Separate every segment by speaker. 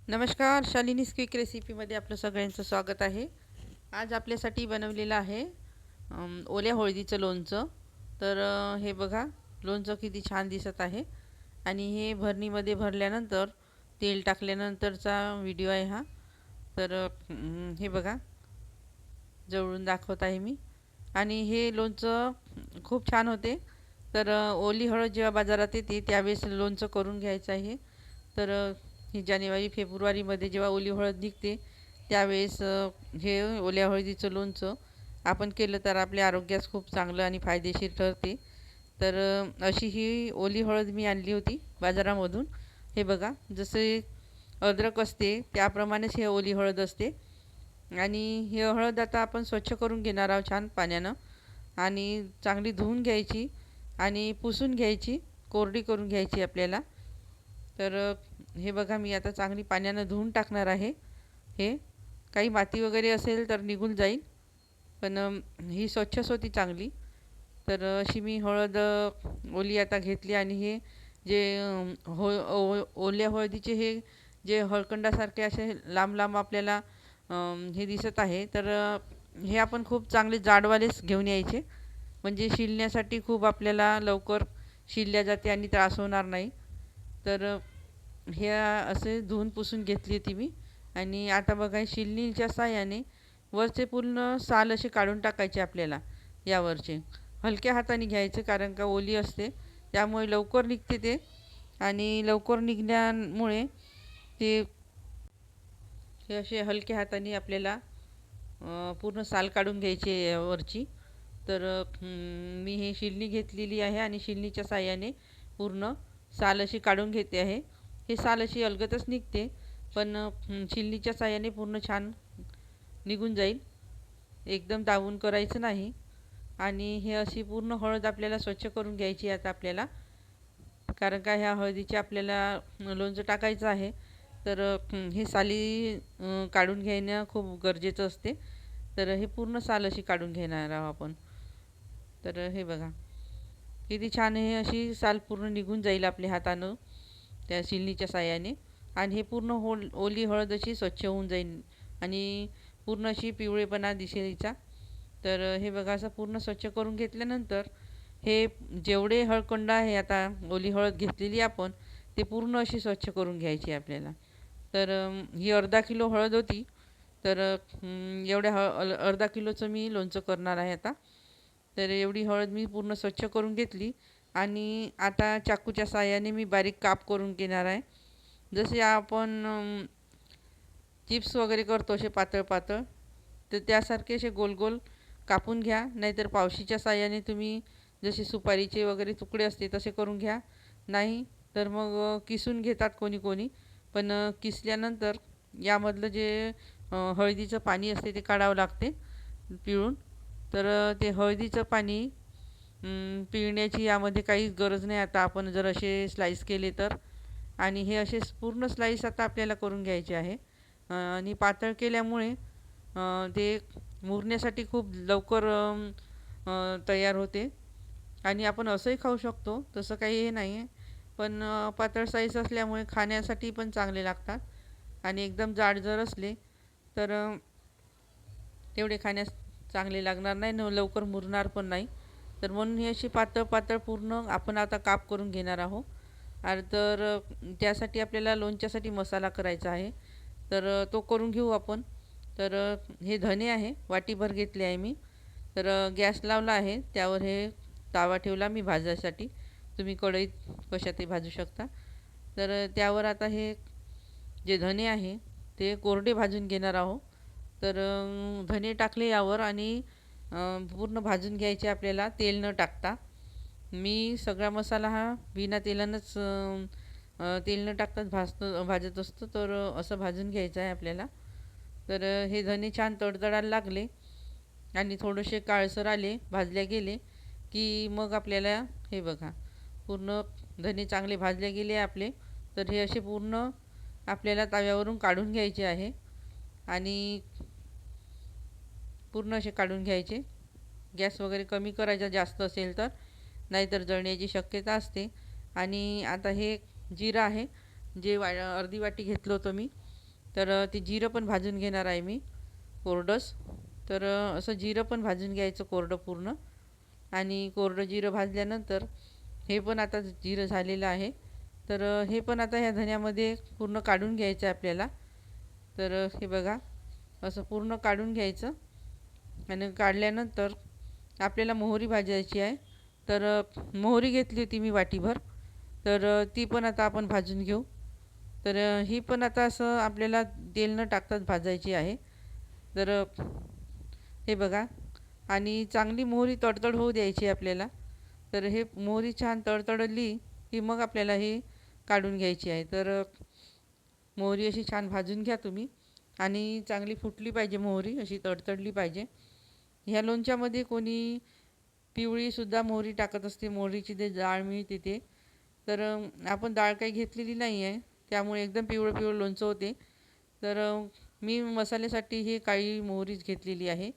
Speaker 1: नमस्कार, शालिनीज क्विक रेसिपीमध्ये आपलं सगळ्यांचं स्वागत आहे. आज आपल्यासाठी बनवलेलं आहे ओल्या हळदीचं लोणचं. तर हे बघा, लोणचं किती छान दिसत आहे आणि हे भरणीमध्ये भरल्यानंतर तेल टाकल्यानंतरचा व्हिडिओ आहे हा. तर हे बघा, जवळून दाखवत आहे मी. आणि हे लोणचं खूप छान होते. तर ओली हळद जेव्हा बाजारात येते त्यावेळेस लोणचं करून घ्यायचं आहे. तर ही जानेवारी फेब्रुवारीमध्ये जेव्हा ओली हळद निघते त्यावेळेस हे ओल्या हळदीचं लोणचं आपण केलं तर आपल्या आरोग्यास खूप चांगलं आणि फायदेशीर ठरते. तर अशी ही ओली हळद मी आणली होती बाजारामधून. हे बघा, जसे अद्रक असते त्याप्रमाणेच हे ओली हळद असते. आणि ही हळद आता आपण स्वच्छ करून घेणार आहोत छान पाण्यानं आणि चांगली धुवून घ्यायची आणि पुसून घ्यायची, कोरडी करून घ्यायची आपल्याला. तर हे बघा, मी आता चांगली पाण्यानं धुवून टाकणार आहे. हे काही माती वगैरे असेल तर निघून जाईल, पण ही स्वच्छच होती चांगली. तर अशी मी हळद ओली आता घेतली आणि हे जे ओल्या हळदीचे हे जे हळकंडासारखे असे लांब लांब आपल्याला हे दिसत आहे. तर हे आपण खूप चांगले जाडवालेच घेऊन यायचे, म्हणजे शिलण्यासाठी खूप आपल्याला लवकर शिलल्या जाते आणि त्रास होणार नाही. तर हे असे धुवून पुसून घेतली होती मी. आणि आता बघा, शिलनीच्या साहाय्याने वरचे पूर्ण साल असे काढून टाकायचे आपल्याला. यावरचे हलक्या हाताने घ्यायचे, कारण का ओली असते त्यामुळे लवकर निघते ते. आणि लवकर निघण्यामुळे ते हे असे हलक्या हाताने आपल्याला पूर्ण साल काढून घ्यायची आहे वरची. तर मी हे शिलनी घेतलेली आहे आणि शिलनीच्या साहाय्याने पूर्ण साल अशी काढून घेते आहे. हे साल अशी अलगदच निघते, पण शिलनीच्या साहाय्याने पूर्ण छान निघून जाईल. एकदम दाबून करायचं नाही. आणि हे अशी पूर्ण हळद आपल्याला स्वच्छ करून घ्यायची आता आपल्याला, कारण का ह्या हळदीचे आपल्याला लोणचं टाकायचं आहे. तर हे साली काढून घेणं खूप गरजेचं असते. तर हे पूर्ण साल अशी काढून घेणार आहोत आपण. तर हे बघा, किती छान हे अशी साल पूर्ण निघून जाईल आपल्या हातानं त्या शिलनीच्या साहाय्याने. आणि हे पूर्ण ओली हळद अशी स्वच्छ होऊन जाईल आणि पूर्ण अशी पिवळेपणा दिसेल हिचा. तर हे बघा, असं पूर्ण स्वच्छ करून घेतल्यानंतर हे जेवढे हळकुंड आहे आता ओली हळद घेतलेली आपण, ते पूर्ण अशी स्वच्छ करून घ्यायची आपल्याला. तर ही अर्धा किलो हळद होती. तर एवढ्या अर्धा किलोचं मी लोणचं करणार आहे आता. तर एवढी हळद मी पूर्ण स्वच्छ करून घेतली आणि आता चाकूच्या साहाय्याने मी बारीक काप करून घेणार आहे. जसे आपण चिप्स वगैरे करतो असे पातळ पातळ, तर त्यासारखे असे गोल गोल कापून घ्या. नाहीतर पावशीच्या साहाय्याने तुम्ही जसे सुपारीचे वगैरे तुकडे असते तसे करून घ्या. नाही तर मग किसून घेतात कोणी कोणी, पण किसल्यानंतर यामधलं जे हळदीचं पाणी असते ते काढावं लागते पिळून. तर ते हळदीचं पाणी पिळण्याची यामध्ये काहीच गरज नाही आता, आपण जर असे स्लाईस केले तर. आणि हे असे पूर्ण स्लाईस आता आपल्याला करून घ्यायचे आहे. आणि पातळ केल्यामुळे ते मुरण्यासाठी खूप लवकर तयार होते. आणि आपण असंही खाऊ शकतो, तसं काही हे नाही आहे. पण पातळ साईज असल्यामुळे खाण्यासाठी पण चांगले लागतात. आणि एकदम जाड जर असले तर तेवढे खाण्यास चांगले लागणार नाही न लवकर मुरणार पण नाही. तर म्हणून ही अशी पातळ पातळ पूर्ण आपण आता काप करून घेणार आहोत. आणि तर त्यासाठी आपल्याला लोणच्यासाठी मसाला करायचा आहे. तर तो करून घेऊ आपण. तर हे धने आहे, वाटीभर घेतले आहे मी. तर गॅस लावला आहे, त्यावर हे तवा ठेवला मी भाजायसाठी. तुम्ही कढईत कशातही भाजू शकता. तर त्यावर आता हे जे धने आहे ते कोरडे भाजून घेणार आहोत. तर धने टाकले यावर आणि पूर्ण भाजून घ्यायचे आपल्याला, तेल न टाकता. मी सगळा मसाला हा बिना तेलानंच तेल न टाकताच भाजत असतो. तर असं भाजून घ्यायचं आहे आपल्याला. तर हे धने छान तडतडायला लागले आणि थोडेसे काळसर आले, भाजले गेले की मग आपल्याला हे बघा, पूर्ण धने चांगले भाजले गेले आपले. तर हे असे पूर्ण आपल्याला तव्यावरून काढून घ्यायचे आहे आणि पूर्ण असे काढून घ्यायचे. गॅस वगैरे कमी करायचा जास्त असेल तर, नाहीतर जळण्याची शक्यता असते. आणि आता हे जिरं आहे, जे अर्धी वाटी घेतलं होतं मी, तर ते जिरं पण भाजून घेणार आहे मी कोरडंच. तर असं जिरं पण भाजून घ्यायचं कोरडं पूर्ण. आणि कोरडं जिरं भाजल्यानंतर हे पण आता जिरं झालेलं आहे. तर हे पण आता ह्या धन्यामध्ये पूर्ण काढून घ्यायचं आहे आपल्याला. तर हे बघा असं पूर्ण काढून घ्यायचं. आणि काढल्यानंतर आपल्याला मोहरी भाजायची आहे. तर मोहरी घेतली होती मी वाटीभर. तर ती पण आता आपण भाजून घेऊ. तर ही पण आता असं आपल्याला तेल न टाकताच भाजायची आहे. तर हे बघा आणि चांगली मोहरी तडतड होऊ द्यायची आपल्याला. तर हे मोहरी छान तडतडली की मग आपल्याला हे काढून घ्यायची आहे. तर मोहरी अशी छान भाजून घ्या तुम्ही. आणि चांगली फुटली पाहिजे मोहरी, अशी तडतडली पाहिजे. ह्या लोणच्यामध्ये कोणी पिवळीसुद्धा मोहरी टाकत असते, मोहरीची ते डाळ मिळते ते. तर आपण डाळ काही घेतलेली नाही आहे, त्यामुळे एकदम पिवळं पिवळं लोणचं होते. तर मी मसाल्यासाठी ही काळी मोहरीच घेतलेली आहे.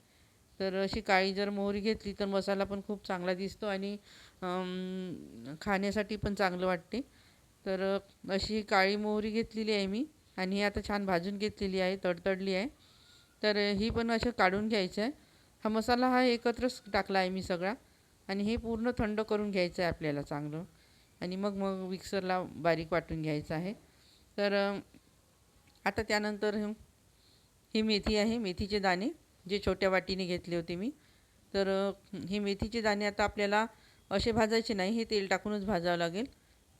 Speaker 1: तर अशी काळी जर मोहरी घेतली तर मसाला पण खूप चांगला दिसतो आणि खाण्यासाठी पण चांगलं वाटते. तर अशी काळी मोहरी घेतलेली आहे मी. आणि ही आता छान भाजून घेतलेली आहे, तडतडली आहे. तर ही पण असं काढून घ्यायचं आहे. हा मसाला हा एकत्रच टाकला आहे मी सगळा. आणि हे पूर्ण थंड करून घ्यायचं आहे आपल्याला चांगलं. आणि मग मग मिक्सरला बारीक वाटून घ्यायचं आहे. तर आता त्यानंतर ही मेथी आहे, मेथीचे दाणे जे छोट्या वाटीने घेतले होते मी. तर हे मेथीचे दाणे आता आपल्याला असे भाजायचे नाही, हे तेल टाकूनच भाजावं लागेल,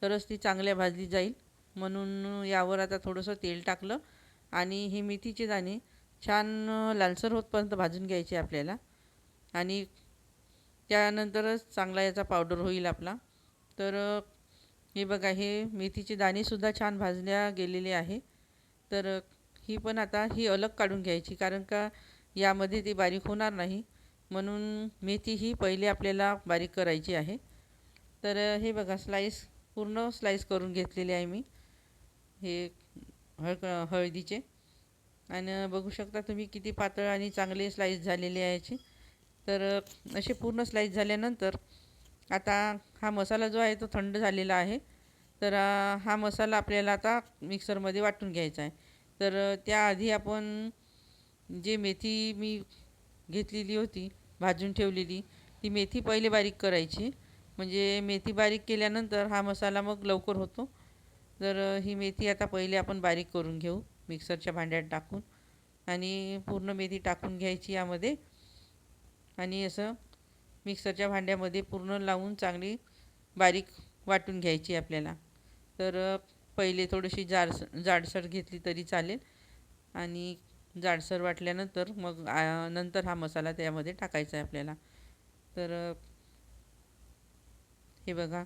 Speaker 1: तरच ती चांगल्या भाजली जाईल. म्हणून यावर आता थोडंसं तेल टाकलं आणि हे मेथीचे दाणे छान लालसर होतपर्यंत भाजून घ्यायचे आपल्याला. आणि त्यानंतरच चांगला याचा पावडर होईल आपला. तर हे बघा हे मेथीचे दाणेसुद्धा छान भाजल्या गेलेले आहे. तर ही पण आता ही अलग काढून घ्यायची, कारण का यामध्ये ती बारीक होणार नाही. म्हणून मेथी ही पहिले आपल्याला बारीक करायची आहे. तर हे बघा पूर्ण स्लाईस करून घेतलेले आहे मी हे हळदीचे. आणि बघू शकता तुम्ही किती पातळ आणि चांगले स्लाईस झालेले आहे याचे. तर असे पूर्ण स्लाईस झाल्यानंतर आता हा मसाला जो आहे तो थंड झालेला आहे. तर हा मसाला आपल्याला आता मिक्सरमध्ये वाटून घ्यायचा आहे. तर त्याआधी आपण जे मेथी मी घेतलेली होती भाजून ठेवलेली, ती मेथी पहिले बारीक करायची. म्हणजे मेथी बारीक केल्यानंतर हा मसाला मग लवकर होतो. तर ही मेथी आता पहिले आपण बारीक करून घेऊ मिक्सरच्या भांड्यात टाकून. आणि पूर्ण मेथी टाकून घ्यायची यामध्ये. आणि असं मिक्सरच्या भांड्यामध्ये पूर्ण लावून चांगली बारीक वाटून घ्यायची आपल्याला. तर पहिले थोडीशी जाडसर घेतली तरी चालेल. आणि जाडसर वाटल्यानंतर मग नंतर हा मसाला त्यामध्ये टाकायचा आहे आपल्याला. तर हे बघा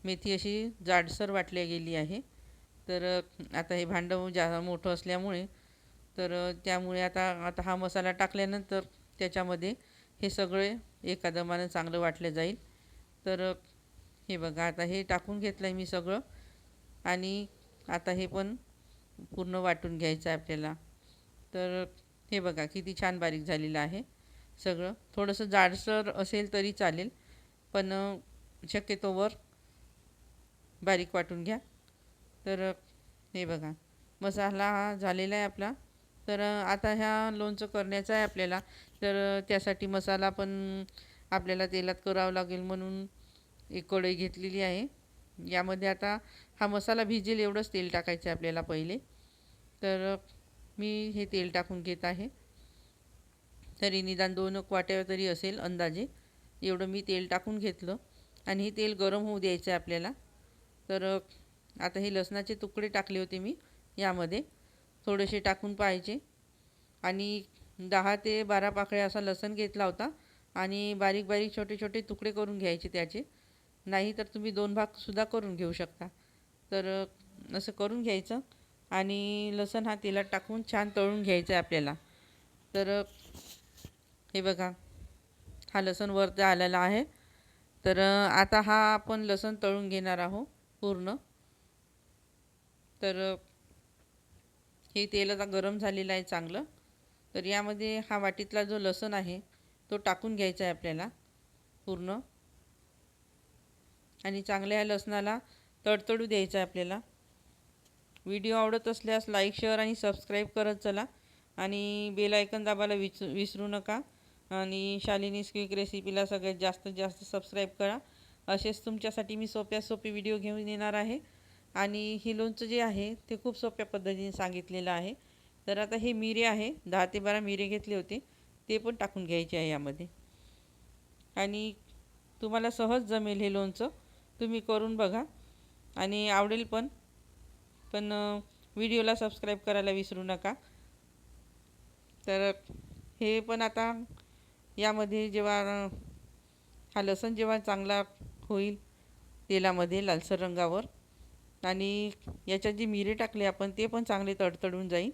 Speaker 1: मेथी अशी जाडसर वाटली गेली आहे. तर आता हे भांडं मोठं असल्यामुळे तर त्यामुळे आता आता हा मसाला टाकल्यानंतर त्याच्यामध्ये हे सगळे एका दमानं चांगलं वाटलं जाईल. तर हे बघा आता हे टाकून घेतलं आहे मी सगळं. आणि आता हे पण पूर्ण वाटून घ्यायचं आहे आपल्याला. तर हे बघा किती छान बारीक झालेलं आहे सगळं. थोडंसं जाडसर असेल तरी चालेल, पण शक्यतोवर बारीक वाटून घ्या. तर हे बघा मसाला हा झालेला आहे आपला. तर आता ह्या लोणचं करण्याचं आहे आपल्याला. तर त्यासाठी मसाला पण आपल्याला तेलात करावं लागेल, म्हणून एक कढई घेतलेली आहे. यामध्ये आता हा मसाला भिजेल एवढंच तेल टाकायचं आहे आपल्याला पहिले. तर मी हे तेल टाकून घेत आहे. तरी निदान 2 वाट्या तरी असेल अंदाजे, एवढं मी तेल टाकून घेतलं. आणि हे तेल गरम होऊ द्यायचं आहे आपल्याला. तर आता हे लसणाचे तुकडे टाकले होते मी यामध्ये, थोडेसे टाकून पाहायचे. आणि 10 ते 12 पाकळ्या असा लसूण घेतला होता. आणि बारीक बारीक छोटे छोटे तुकडे करून घ्यायचे त्याचे. नाही तर तुम्ही 2 भागसुद्धा करून घेऊ शकता. तर असं करून घ्यायचं. आणि लसूण हा तेलात टाकून छान तळून घ्यायचं आहे आपल्याला. तर हे बघा हा लसूण वरती आलेला आहे. तर आता हा आपण लसूण तळून घेणार आहोत पूर्ण. तर हे तेल आता गरम झालेलं आहे चांगलं. तर यामध्ये हा वाटीतला जो लसूण आहे तो टाकून घ्यायचा आहे आपल्याला पूर्ण. आणि चांगल्या ह्या लसणाला तडतडू द्यायचं आहे आपल्याला व्हिडिओ आवडत असल्यास लाईक, शेअर आणि सबस्क्राईब करत चला आणि बेल आयकन दाबायला विसरू नका. आणि शालिनीज क्विक रेसिपीला सगळ्यात जास्तीत जास्त सबस्क्राईब करा. असेच तुमच्यासाठी मी सोप्यात सोपे व्हिडिओ घेऊन येणार आहे. आणि हे लोणचं जे आहे ते खूप सोप्या पद्धतीने सांगितलेलं आहे. तर आता हे मिरे आहे, 10 ते 12 मिरे घेतले होते, ते पण टाकून घ्यायचे आहे यामध्ये. आणि तुम्हाला सहज जमेल हे लोणचं, तुम्ही करून बघा आणि आवडेल पण. व्हिडिओला सबस्क्राईब करायला विसरू नका. तर हे पण आता यामध्ये जेव्हा हा लसूण जेव्हा चांगला होईल तेलामध्ये लालसर रंगावर, आणि याच्यात जे मिरे टाकले आपण ते पण चांगले तडतडून जाईल.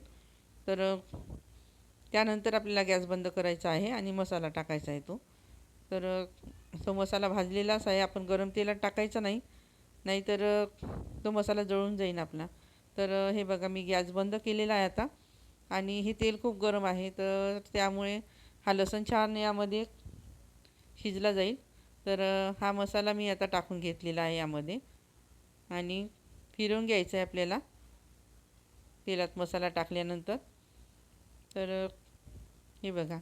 Speaker 1: तर त्यानंतर आपल्याला गॅस बंद करायचा आहे आणि मसाला टाकायचा आहे तर तो मसाला भाजलेलाच आहे, आपण गरम तेलात टाकायचा नाही, नाहीतर तो मसाला जळून जाईल आपला. तर हे बघा, मी गॅस बंद केलेला आहे आता. आणि हे तेल खूप गरम आहे, तर त्यामुळे हा लसूण छान यामध्ये शिजला जाईल. तर हा मसाला मी आता टाकून घेतलेला आहे यामध्ये आणि फिरवून घ्यायचं आहे आपल्याला तेलात मसाला टाकल्यानंतर. तर हे बघा,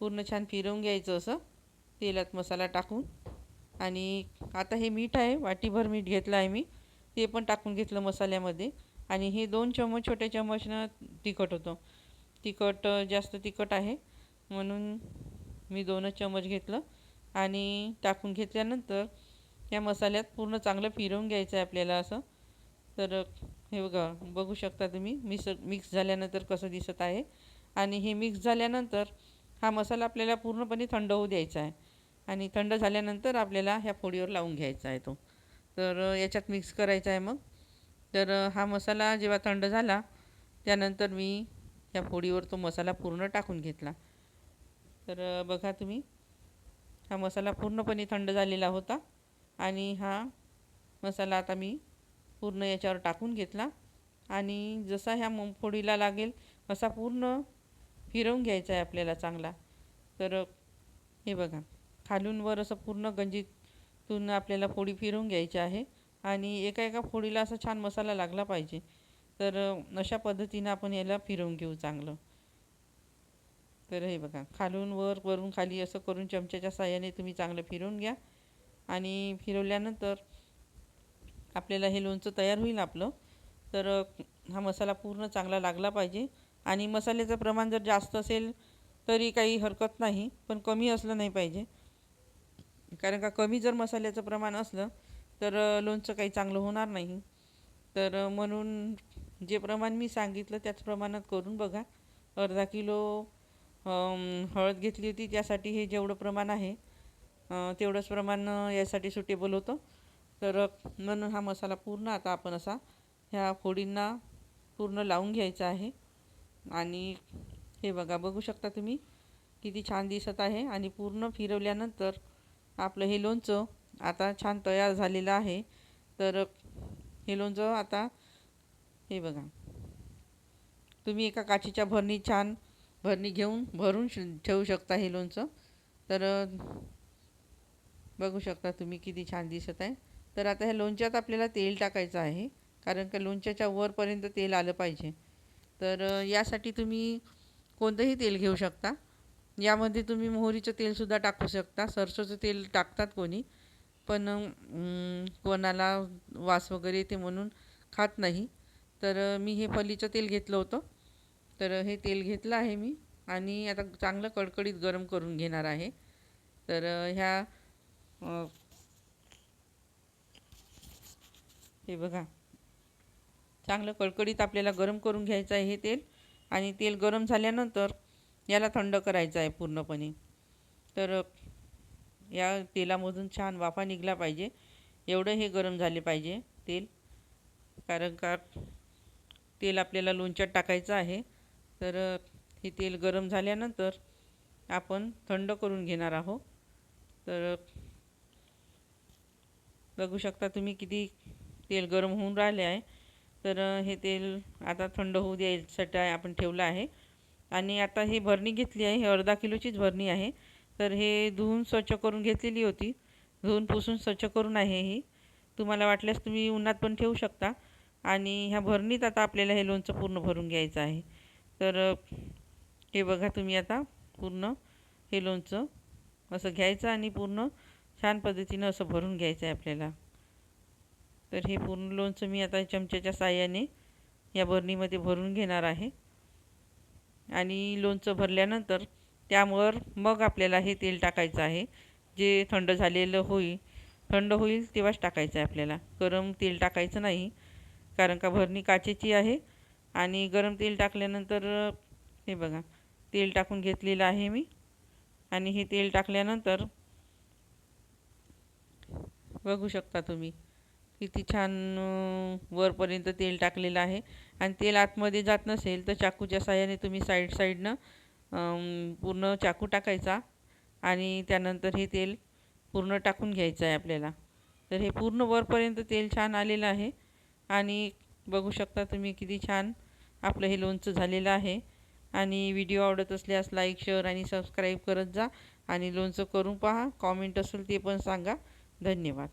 Speaker 1: पूर्ण छान फिरवून घ्यायचं असं तेलात मसाला टाकून. आणि आता हे मीठ आहे, वाटीभर मीठ घेतलं आहे मी, ते पण टाकून घेतलं मसाल्यामध्ये. आणि हे 2 चम्मच छोट्या चम्मचनं तिखट होतं. तिखट जास्त तिखट आहे म्हणून मी 2च चम्मच घेतलं आणि टाकून घेतल्यानंतर या मसाल्यात पूर्ण चांगलं फिरवून घ्यायचं आहे आपल्याला असं. तर हे बघा, बघू शकता तुम्ही मिक्स झाल्यानंतर कसं दिसत आहे. आणि हे मिक्स झाल्यानंतर हा मसाला आपल्याला पूर्णपणे थंड होऊ द्यायचा आहे. आणि थंड झाल्यानंतर आपल्याला ह्या फोडीवर लावून घ्यायचा आहे तो. तर याच्यात मिक्स करायचा आहे मग. तर हा मसाला जेव्हा थंड झाला त्यानंतर मी ह्या फोडीवर तो मसाला पूर्ण टाकून घेतला. तर बघा तुम्ही, हा मसाला पूर्णपणे थंड झालेला होता आणि हा मसाला आता मी पूर्ण याच्यावर टाकून घेतला. आणि जसा ह्या फोडीला लागेल असा पूर्ण फिरवून घ्यायचा आहे आपल्याला चांगला. तर हे बघा, खालून वर असं पूर्ण गंजीतून आपल्याला फोडी फिरवून घ्यायची आहे. आणि एका एका फोडीला असा छान मसाला लागला पाहिजे. तर अशा पद्धतीनं आपण याला फिरवून घेऊ चांगलं. तर हे बघा, खालून वर, वरून खाली असं करून चमच्याच्या साहाय्याने तुम्ही चांगलं फिरवून घ्या. आणि फिरवल्यानंतर आपल्याला हे लोणचं तयार होईल आपलं. तर हा मसाला पूर्ण चांगला लागला पाहिजे. आणि मसाल्याचं प्रमाण जर जास्त असेल तरी काही हरकत नाही, पण कमी असलं नाही पाहिजे. कारण का कमी जर मसाल्याचं प्रमाण असलं तर लोणचं काही चांगलं होणार नाही. तर म्हणून जे प्रमाण मी सांगितलं त्याच प्रमाणात करून बघा. अर्धा किलो हळद घेतली होती, त्यासाठी हे जेवढं प्रमाण आहे तेवढंच प्रमाण यासाठी सुटेबल होतं. तर म्हणून हा मसाला पूर्ण आता आपण असा ह्या फोडींना पूर्ण लावून घ्यायचा आहे. आणि हे बघा, बघू शकता तुम्ही किती छान दिसत आहे. आणि पूर्ण फिरवल्यानंतर आपलं हे लोणचं आता छान तयार झालेलं आहे. तर हे लोणचं आता हे बघा, तुम्ही एका काचेच्या छान भरणी घेऊन भरून ठेवू शकता हे लोणचं. तर बघू शकता तुम्ही किती छान दिसत आहे. तर आता ह्या लोणच्यात आपल्याला तेल टाकायचं आहे, कारण का लोणच्याच्या वरपर्यंत तेल आलं पाहिजे. तर यासाठी तुम्ही कोणतंही तेल घेऊ शकता. यामध्ये तुम्ही मोहरीचं तेलसुद्धा टाकू शकता, सरसोचं तेल टाकतात कोणी, पण कोणाला वास वगैरे येते म्हणून खात नाही. तर मी हे फलीचं तेल घेतलं होतं. तर हे तेल घेतलं आहे मी आणि आता चांगलं कडकडीत गरम करून घेणार आहे. तर हे बघा, चांगलं कडकडीत आपल्याला गरम करून घ्यायचं आहे हे तेल. आणि तेल गरम झाल्यानंतर याला थंड करायचं आहे पूर्णपणे. तर या तेलामधून छान वाफा निघला पाहिजे एवढं हे गरम झाले पाहिजे तेल, कारण का तेल आपल्याला लोणच्यात टाकायचं आहे. तर हे तेल गरम झाल्यानंतर आपण थंड करून घेणार आहोत. तर बघू शकता तुम्ही किती तेल गरम होऊन राहिले आहे. तर हे तेल आता थंड होऊ द्यायसाठी आपण ठेवलं आहे. आणि आता ही भरणी घेतली आहे, ही अर्धा किलोचीच भरणी आहे. तर हे धुवून स्वच्छ करून घेतलेली होती, धुवून पुसून स्वच्छ करून आहे ही. तुम्हाला वाटल्यास तुम्ही उन्हात पण ठेवू शकता. आणि ह्या भरणीत आता आपल्याला हे लोणचं पूर्ण भरून घ्यायचं आहे. तर हे बघा तुम्ही आता पूर्ण हे लोणचं असं घ्यायचं आणि पूर्ण छान पद्धतीनं असं भरून घ्यायचं आहे आपल्याला. तर हे पूर्ण लोणचं मी आता चमच्याच्या साहाय्याने या भरणीमध्ये भरून घेणार आहे. आणि लोणचं भरल्यानंतर त्यावर मग आपल्याला हे तेल टाकायचं आहे, जे थंड झालेलं होईल. थंड होईल तेव्हाच टाकायचं आहे आपल्याला, गरम तेल टाकायचं नाही, कारण का भरणी काचेची आहे. आणि गरम तेल टाकल्यानंतर हे बघा तेल टाकून घेतलेलं आहे मी. आणि हे तेल टाकल्यानंतर बघू शकता तुम्ही किती छान वरपर्यंत तेल टाकलेलं आहे. आणि तेल आतमध्ये जात नसेल तर चाकूच्या साहाय्याने तुम्ही साईडनं पूर्ण चाकू टाकायचा आणि त्यानंतर हे तेल पूर्ण टाकून घ्यायचं आहे आपल्याला. तर हे पूर्ण वरपर्यंत तेल छान आलेलं आहे. आणि बघू शकता तुम्ही किती छान आपलं हे लोणचं झालेलं आहे. आणि व्हिडिओ आवडत असल्यास लाईक, शेअर आणि सबस्क्राईब करत जा. आणि लोणचं करून पहा, कॉमेंट असेल ते पण सांगा. धन्यवाद.